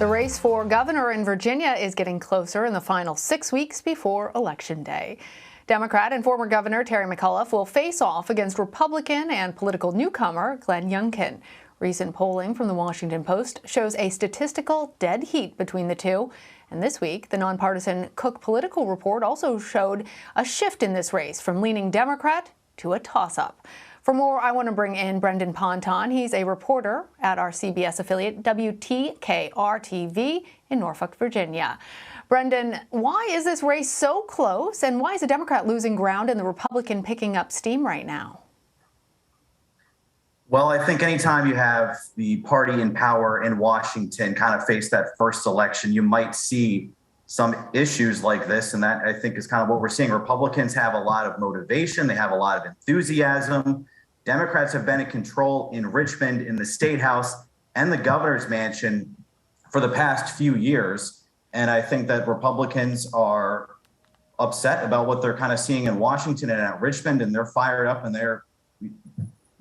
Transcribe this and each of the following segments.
The race for governor in Virginia is getting closer in the final 6 weeks before Election Day. Democrat and former Governor Terry McAuliffe will face off against Republican and political newcomer Glenn Youngkin. Recent polling from the Washington Post shows a statistical dead heat between the two. And this week, the nonpartisan Cook Political Report also showed a shift in this race from leaning Democrat to a toss-up. For more, I want to bring in Brendan Ponton. He's a reporter at our CBS affiliate WTKR-TV in Norfolk, Virginia. Brendan, why is this race so close, and why is a Democrat losing ground and the Republican picking up steam right now? Well, I think anytime you have the party in power in Washington kind of face that first election, you might see some issues like this. And that, I think, is kind of what we're seeing. Republicans have a lot of motivation. They have a lot of enthusiasm. Democrats have been in control in Richmond, in the State House, and the governor's mansion for the past few years. And I think that Republicans are upset about what they're kind of seeing in Washington and at Richmond, and they're fired up and they're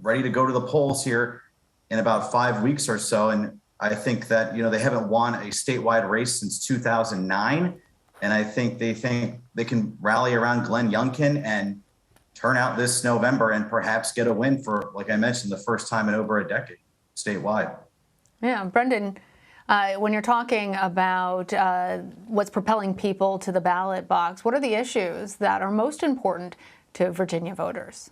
ready to go to the polls here in about 5 weeks or so. And I think that, they haven't won a statewide race since 2009. And I think they can rally around Glenn Youngkin and turn out this November and perhaps get a win for, like I mentioned, the first time in over a decade statewide. Yeah, Brendan, when you're talking about what's propelling people to the ballot box, what are the issues that are most important to Virginia voters?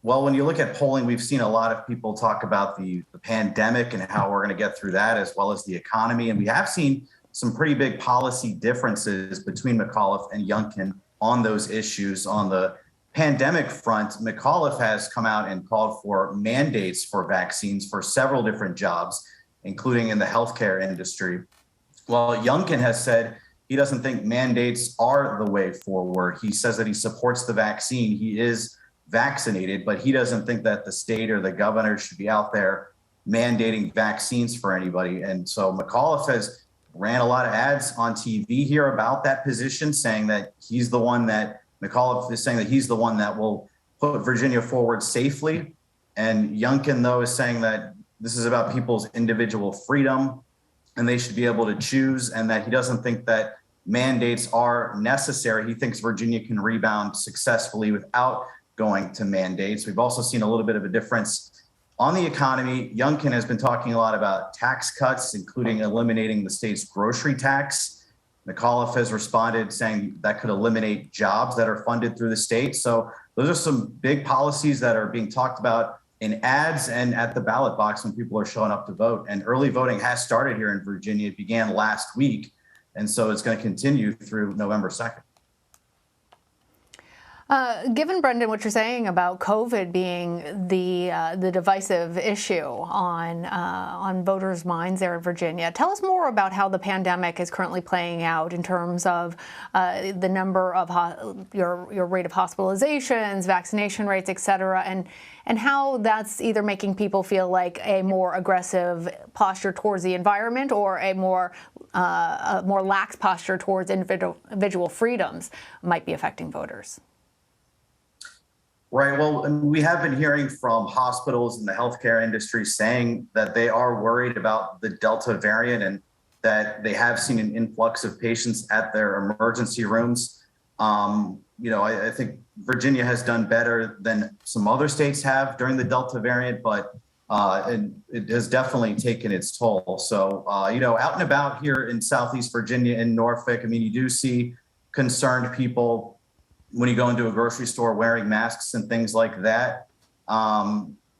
Well, when you look at polling, we've seen a lot of people talk about the pandemic and how we're going to get through that, as well as the economy. And we have seen some pretty big policy differences between McAuliffe and Youngkin on those issues. On the pandemic front, McAuliffe has come out and called for mandates for vaccines for several different jobs, including in the healthcare industry. While Youngkin has said he doesn't think mandates are the way forward. He says that he supports the vaccine. He is vaccinated, but he doesn't think that the state or the governor should be out there mandating vaccines for anybody. And so McAuliffe has ran a lot of ads on TV here about that position, saying that McAuliffe is saying that he's the one that will put Virginia forward safely. And Youngkin, though, is saying that this is about people's individual freedom and they should be able to choose, and that he doesn't think that mandates are necessary. He thinks Virginia can rebound successfully without going to mandates. We've also seen a little bit of a difference on the economy. Youngkin has been talking a lot about tax cuts, including eliminating the state's grocery tax. McAuliffe has responded saying that could eliminate jobs that are funded through the state. So those are some big policies that are being talked about in ads and at the ballot box when people are showing up to vote. And early voting has started here in Virginia. It began last week. And so it's going to continue through November 2nd. Given, Brendan, what you're saying about COVID being the divisive issue on voters' minds there in Virginia, tell us more about how the pandemic is currently playing out in terms of the number of your rate of hospitalizations, vaccination rates, et cetera, and how that's either making people feel like a more aggressive posture towards the environment or a more lax posture towards individual freedoms might be affecting voters. Right. Well, we have been hearing from hospitals and the healthcare industry saying that they are worried about the Delta variant and that they have seen an influx of patients at their emergency rooms. I think Virginia has done better than some other states have during the Delta variant, but it has definitely taken its toll. So, out and about here in Southeast Virginia in Norfolk, you do see concerned people when you go into a grocery store wearing masks and things like that.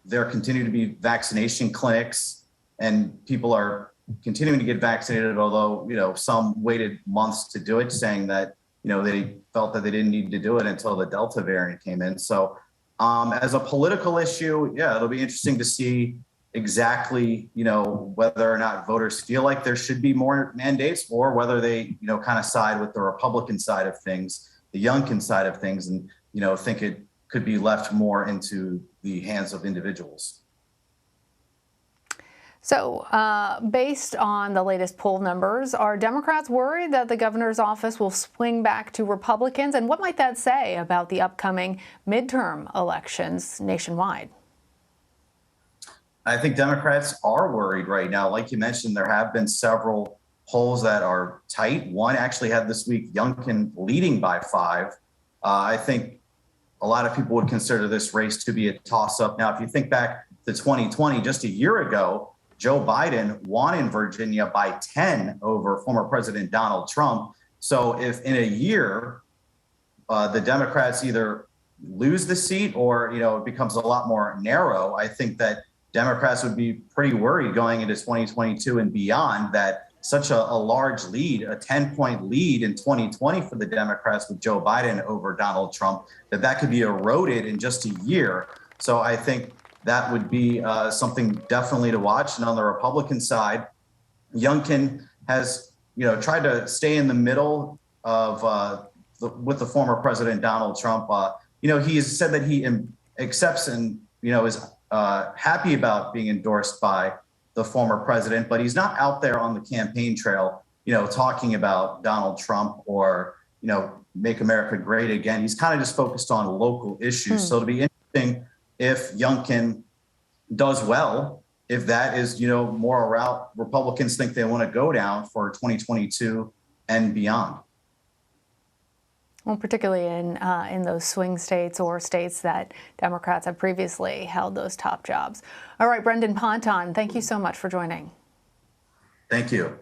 There continue to be vaccination clinics and people are continuing to get vaccinated, although, some waited months to do it, saying that, they felt that they didn't need to do it until the Delta variant came in. So as a political issue, it'll be interesting to see exactly, whether or not voters feel like there should be more mandates or whether they, kind of side with the Republican side of things, the Youngkin side of things, and think it could be left more into the hands of individuals. So based on the latest poll numbers, are Democrats worried that the governor's office will swing back to Republicans? And what might that say about the upcoming midterm elections nationwide? I think Democrats are worried right now. Like you mentioned, there have been several polls that are tight. One actually had this week Youngkin leading by 5. I think a lot of people would consider this race to be a toss-up. Now, if you think back to 2020, just a year ago, Joe Biden won in Virginia by 10 over former President Donald Trump. So if in a year the Democrats either lose the seat or it becomes a lot more narrow, I think that Democrats would be pretty worried going into 2022 and beyond that such a large lead, a 10-point lead in 2020 for the Democrats with Joe Biden over Donald Trump, that could be eroded in just a year. So I think that would be something definitely to watch. And on the Republican side, Youngkin has tried to stay in the middle of with the former President Donald Trump. He has said that he accepts and is happy about being endorsed by the former president, but he's not out there on the campaign trail, talking about Donald Trump or, make America great again. He's kind of just focused on local issues. So it'll be interesting if Youngkin does well, if that is, more a route Republicans think they want to go down for 2022 and beyond. Well, particularly in those swing states or states that Democrats have previously held those top jobs. All right, Brendan Ponton, thank you so much for joining. Thank you.